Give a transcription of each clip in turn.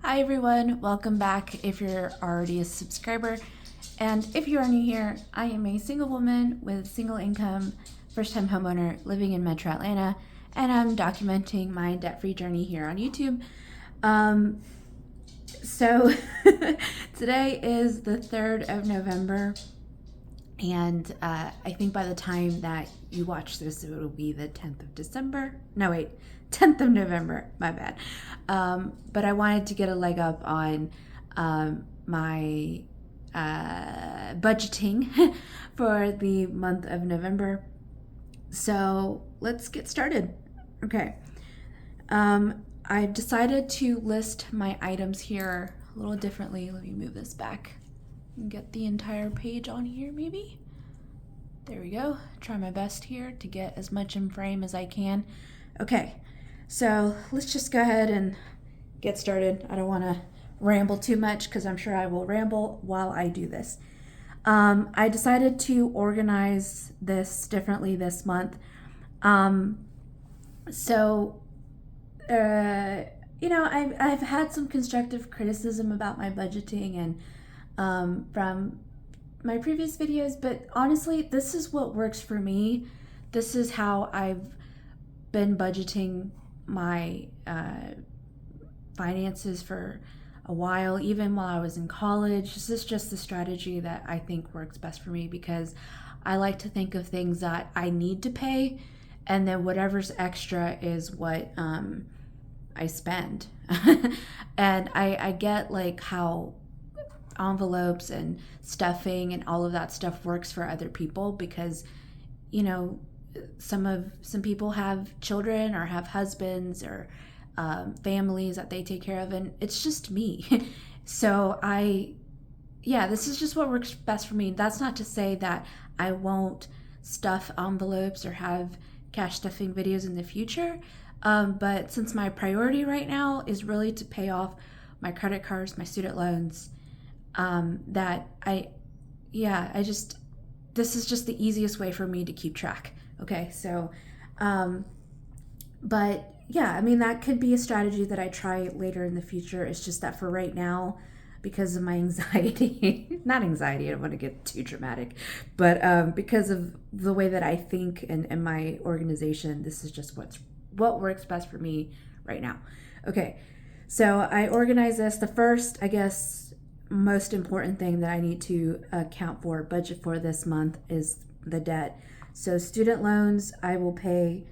Hi everyone, welcome back if you're already a subscriber. And if you are new here, I am a single woman with single income, first-time homeowner living in Metro Atlanta, and I'm documenting my debt-free journey here on YouTube. So today is the 3rd of November, and I think by the time that you watch this, it will be the 10th of December. No, wait, 10th of November, my bad. But I wanted to get a leg up on my budgeting for the month of November. So let's get started. Okay. I've decided to list my items here a little differently. Let me move this back and get the entire page on here maybe. There we go. Try my best here to get as much in frame as I can. Okay, so let's just go ahead and get started. I don't want to ramble too much because I'm sure I will ramble while I do this. I decided to organize this differently this month. I've had some constructive criticism about my budgeting and from my previous videos, but honestly, this is what works for me. This is how I've been budgeting my finances for a while, even while I was in college. This is just the strategy that I think works best for me because I like to think of things that I need to pay, and then whatever's extra is what I spend. And I get like how envelopes and stuffing and all of that stuff works for other people because, you know, some people have children or have husbands or families that they take care of, and it's just me. So this is just what works best for me. That's not to say that I won't stuff envelopes or have cash stuffing videos in the future. But since my priority right now is really to pay off my credit cards, my student loans, this is just the easiest way for me to keep track. Okay, so, that could be a strategy that I try later in the future. It's just that for right now, because of my anxiety, not anxiety, I don't want to get too dramatic, but because of the way that I think and my organization, this is just what works best for me right now. Okay, so I organize this. The first, I guess, most important thing that I need to budget for this month is the debt. So student loans, I will pay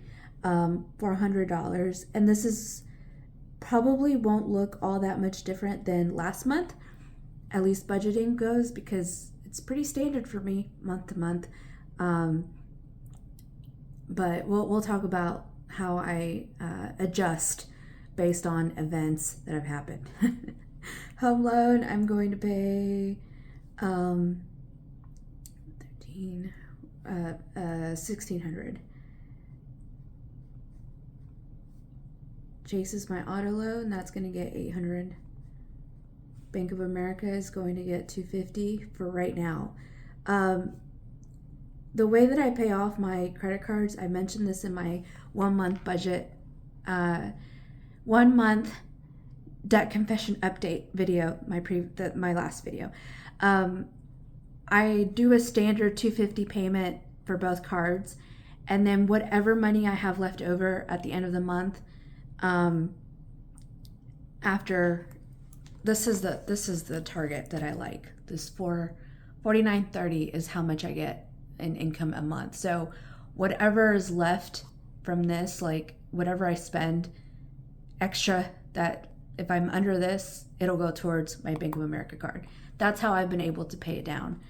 $400, and this is probably won't look all that much different than last month, at least budgeting goes, because it's pretty standard for me month to month. But we'll talk about how I adjust based on events that have happened. Home loan, I'm going to pay $1,600. Chase is my auto loan, that's going to get $800. Bank of America is going to get $250 for right now. The way that I pay off my credit cards, I mentioned this in my 1 month budget, 1 month debt confession update video, my last video. I do a standard $250 payment for both cards, and then whatever money I have left over at the end of the month, after this is the target that I like. This $49.30 is how much I get in income a month. So whatever is left from this, like whatever I spend extra, that if I'm under this, it'll go towards my Bank of America card. That's how I've been able to pay it down.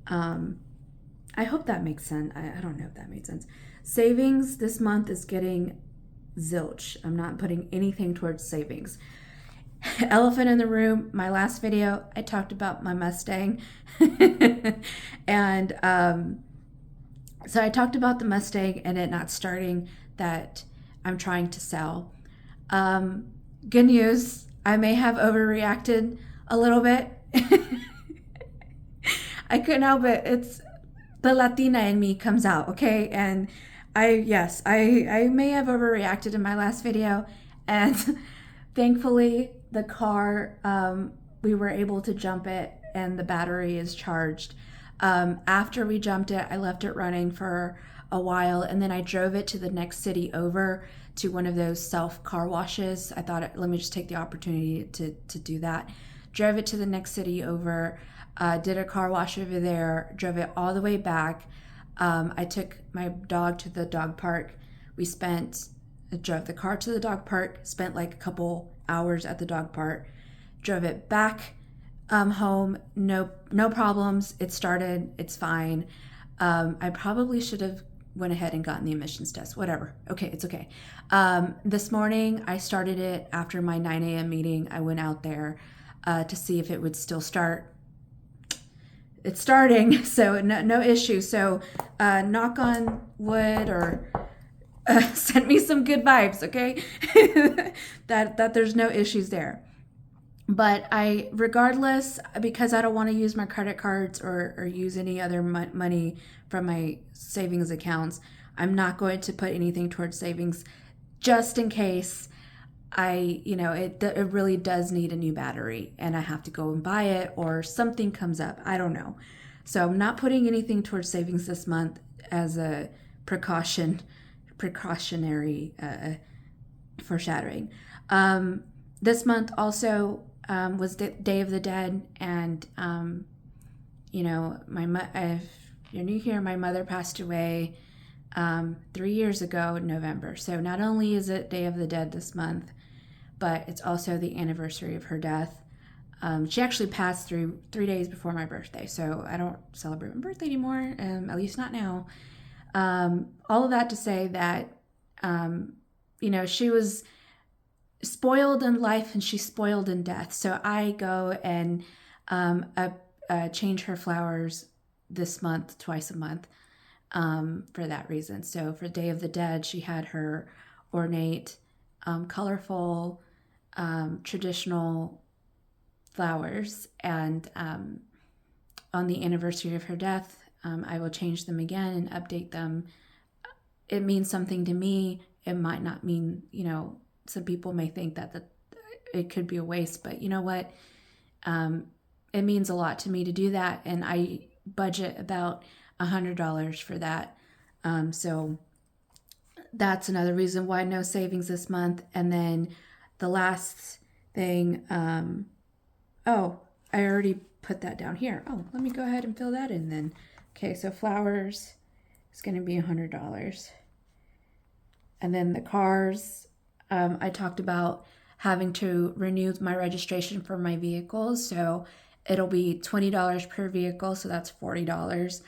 I hope that makes sense. I don't know if that made sense. Savings this month is getting zilch. I'm not putting anything towards savings. Elephant in the room, my last video, I talked about my Mustang. And so I talked about the Mustang and it not starting, that I'm trying to sell. Good news, I may have overreacted a little bit. I couldn't help it. It's the Latina in me comes out, okay? And I may have overreacted in my last video, and thankfully the car, we were able to jump it and the battery is charged. After we jumped it, I left it running for a while, and then I drove it to the next city over to one of those self car washes. I thought, let me just take the opportunity to do that. Drove it to the next city over, did a car wash over there, drove it all the way back. I took my dog to the dog park. Drove the car to the dog park, spent like a couple hours at the dog park, drove it back home, no problems. It started, it's fine. I probably should have went ahead and gotten the emissions test, whatever. Okay, it's okay. This morning I started it after my 9 a.m. meeting. I went out there to see if it would still start. It's starting, so no issue. So knock on wood, or send me some good vibes, okay? that there's no issues there. But regardless, because I don't want to use my credit cards or use any other money from my savings accounts, I'm not going to put anything towards savings, just in case it really does need a new battery and I have to go and buy it, or something comes up. I don't know. So I'm not putting anything towards savings this month as a precautionary foreshadowing. This month also was Day of the Dead, and if you're new here, my mother passed away 3 years ago in November. So not only is it Day of the Dead this month, but it's also the anniversary of her death. She actually passed through 3 days before my birthday, so I don't celebrate my birthday anymore, at least not now. All of that to say that, she was spoiled in life and she's spoiled in death. So I go and change her flowers this month, twice a month, for that reason. So for Day of the Dead, she had her ornate, colorful, traditional flowers, and on the anniversary of her death, I will change them again and update them. It means something to me. It might not mean, some people may think that it could be a waste, but you know what? It means a lot to me to do that, and I budget about $100 for that. So that's another reason why no savings this month. And then the last thing, I already put that down here. Oh, let me go ahead and fill that in then. Okay, so flowers is going to be $100. And then the cars, I talked about having to renew my registration for my vehicles. So it'll be $20 per vehicle, so that's $40.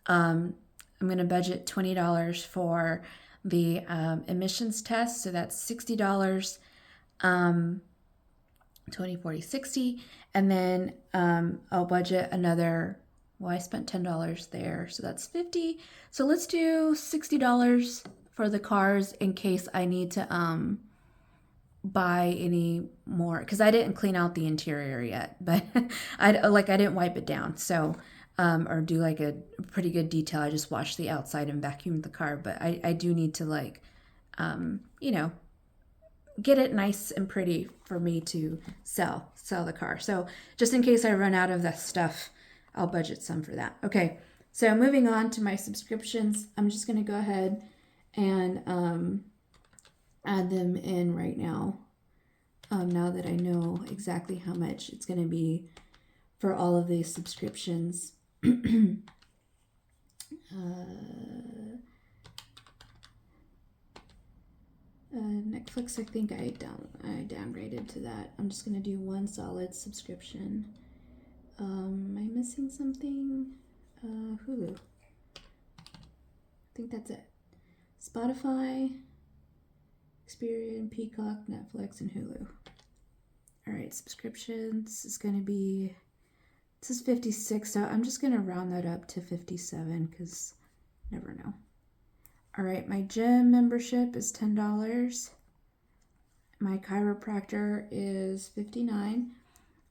I'm going to budget $20 for the emissions test, so that's $60. 20, 40, 60. And then I'll budget another, I spent $10 there, so that's $50. So let's do $60 for the cars in case I need to buy any more, because I didn't clean out the interior yet, but I didn't wipe it down, so or do like a pretty good detail. I just washed the outside and vacuumed the car, but I do need to get it nice and pretty for me to sell the car. So just in case I run out of that stuff, I'll budget some for that. Okay, so moving on to my subscriptions, I'm just going to go ahead and add them in right now. Now that I know exactly how much it's going to be for all of these subscriptions. Netflix, I think I downgraded to that. I'm just gonna do one solid subscription. Am I missing something? Hulu. I think that's it. Spotify, Experian, Peacock, Netflix, and Hulu. All right, subscriptions is gonna be. This is 56, so I'm just gonna round that up to 57 because never know. All right, my gym membership is $10. My chiropractor is $59.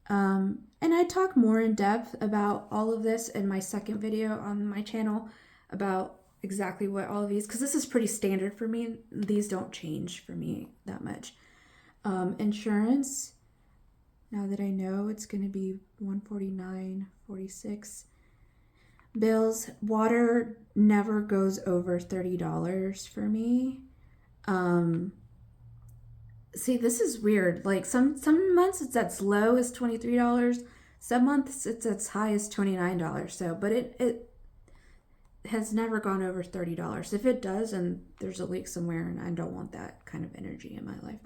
And I talk more in depth about all of this in my second video on my channel about exactly what all of these, because this is pretty standard for me. These don't change for me that much. Insurance, now that I know it's going to be $149.46. Bills, water never goes over $30 for me. See, this is weird. Like some months it's as low as $23. Some months it's as high as $29. So, but it has never gone over $30. If it does, and there's a leak somewhere, and I don't want that kind of energy in my life.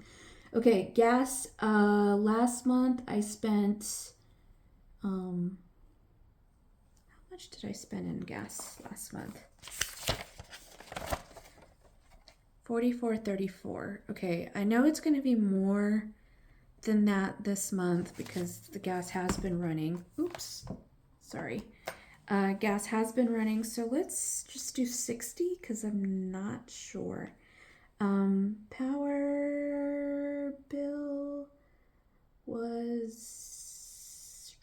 Okay, gas. Last month I spent. How much did I spend in gas last month? $44.34. Okay, I know it's going to be more than that this month because the gas has been running. Oops, sorry. Gas has been running, so let's just do 60 because I'm not sure. Power bill was,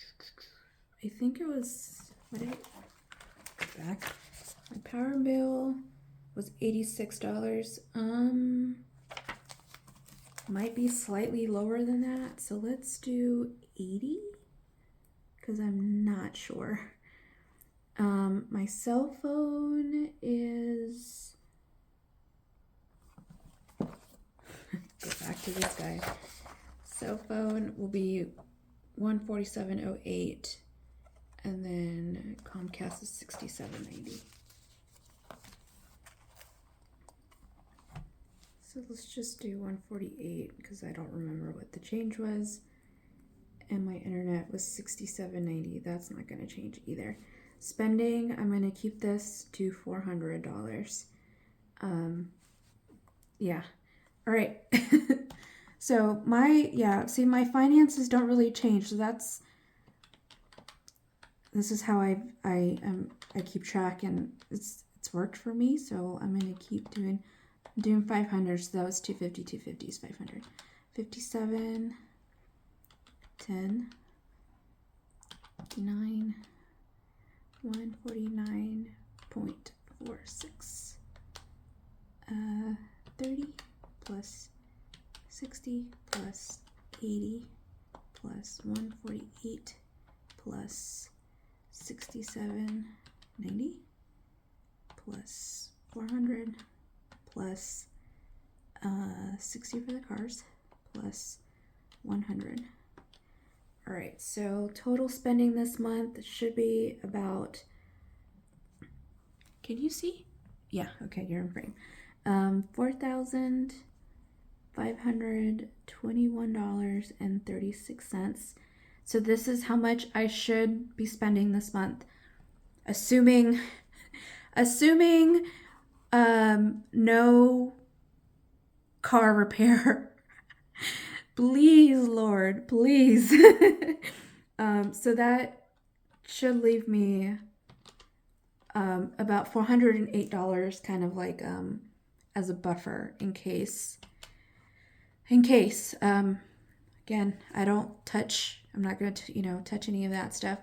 I think it was, what did I go back? My power bill was $86. Might be slightly lower than that, so let's do 80 because I'm not sure. My cell phone is, go back to this guy. Cell phone will be $147.08, and then Comcast is $67.90. So let's just do 148 because I don't remember what the change was. And my internet was $67.90. That's not going to change either. Spending, I'm going to keep this to $400. Yeah. All right. So see, my finances don't really change. So this is how I keep track, and it's worked for me. So I'm going to keep doing 500. So that was 250, 250 is 500. 57, 10, 59, 149.46. 30 plus 60 plus 80 plus 148 plus 67.90 plus 400 plus 60 for the cars plus 100. All right, so total spending this month should be about, can you see? Yeah, okay, you're in frame. $4,521.36. So this is how much I should be spending this month, assuming no car repair. Please, Lord, please. So that should leave me about $408, kind of like as a buffer in case. Again, I don't touch. I'm not going to touch any of that stuff.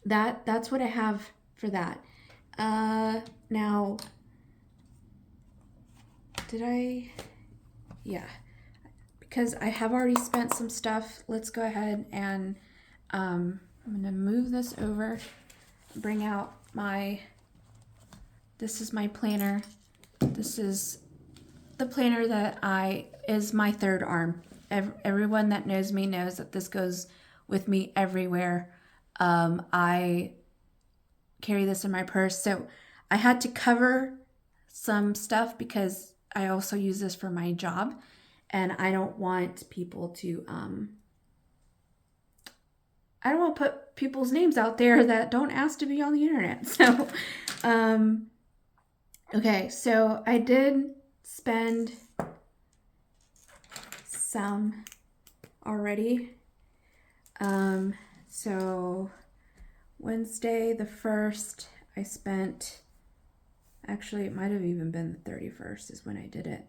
That's what I have for that. Now, did I? Yeah, because I have already spent some stuff. Let's go ahead and I'm gonna move this over, bring out this is my planner. This is the planner that is my third arm. Everyone that knows me knows that this goes with me everywhere. I carry this in my purse. So I had to cover some stuff because I also use this for my job, and I don't want people to I don't want to put people's names out there that don't ask to be on the internet. So okay, so I did spend some already. So Wednesday the 1st, I spent, actually it might have even been the 31st is when I did it.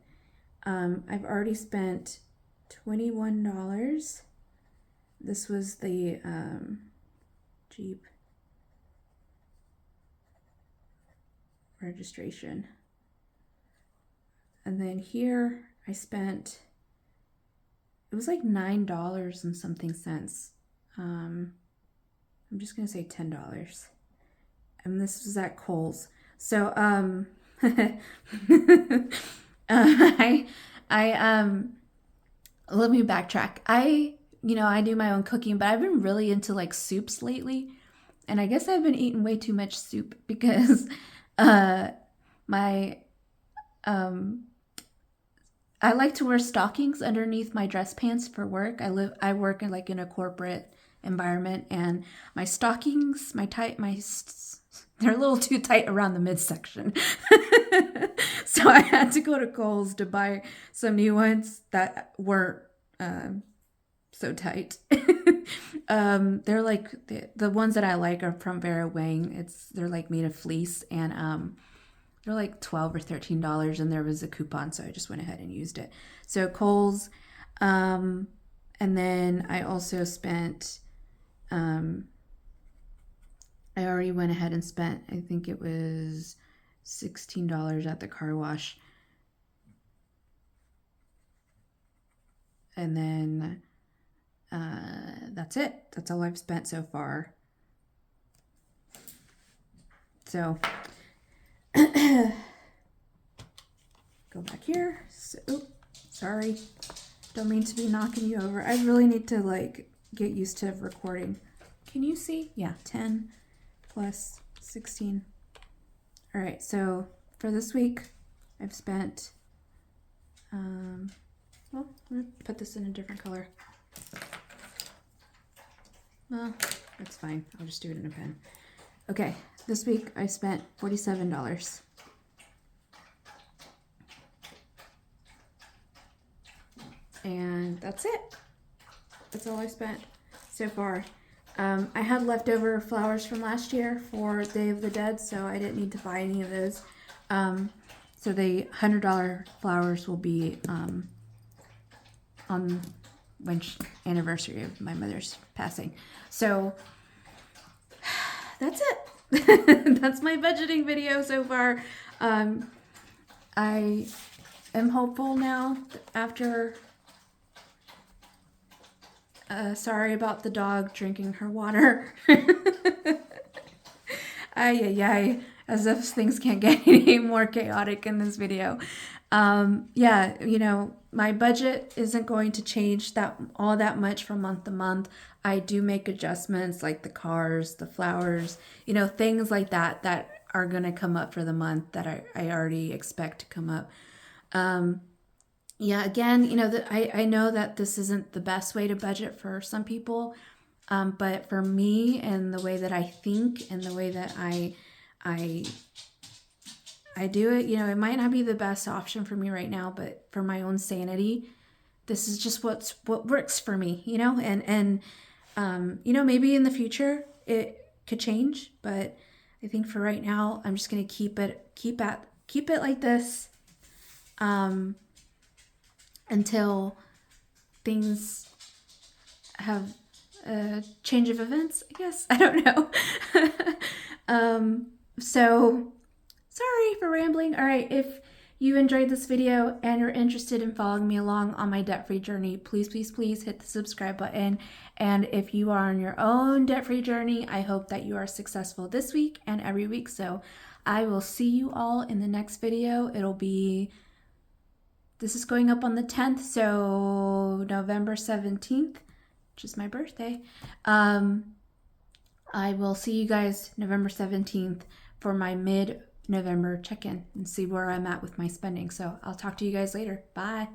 I've already spent $21. This was the Jeep registration. And then here I spent it was like $9 and something cents. I'm just gonna say $10. And this was at Kohl's. So I let me backtrack. I do my own cooking, but I've been really into like soups lately. And I guess I've been eating way too much soup because my I like to wear stockings underneath my dress pants for work. I work in like in a corporate environment, and my stockings, they're a little too tight around the midsection. So I had to go to Kohl's to buy some new ones that weren't so tight. They're like the ones that I like are from Vera Wang. They're like made of fleece, and they're like $12 or $13, and there was a coupon, so I just went ahead and used it. So Kohl's, and then I also spent, I already went ahead and spent, I think it was $16 at the car wash. And then that's it. That's all I've spent so far. So go back here. So, sorry. Don't mean to be knocking you over. I really need to like get used to recording. Can you see? Yeah, 10 plus 16. All right, so for this week, I've spent, well, I'm gonna put this in a different color. Well, that's fine. I'll just do it in a pen. Okay, this week I spent $47. And that's it. That's all I spent so far. I had leftover flowers from last year for Day of the Dead, so I didn't need to buy any of those. So the $100 flowers will be on anniversary of my mother's passing. So that's it. That's my budgeting video so far. I am hopeful now after sorry about the dog drinking her water. Ay, as if things can't get any more chaotic in this video. Yeah, my budget isn't going to change all that much from month to month. I do make adjustments like the cars, the flowers, things like that are going to come up for the month that I already expect to come up. Yeah, again, I know that this isn't the best way to budget for some people, but for me and the way that I think and the way that I do it, it might not be the best option for me right now, but for my own sanity, this is just what works for me, and maybe in the future it could change, but I think for right now, I'm just going to keep it like this, until things have a change of events, I guess. I don't know. So sorry for rambling. All right, if you enjoyed this video and you're interested in following me along on my debt-free journey, please hit the subscribe button. And if you are on your own debt-free journey, I hope that you are successful this week and every week. So I will see you all in the next video. This is going up on the 10th, so November 17th, which is my birthday. I will see you guys November 17th for my mid-November check-in and see where I'm at with my spending. So I'll talk to you guys later. Bye.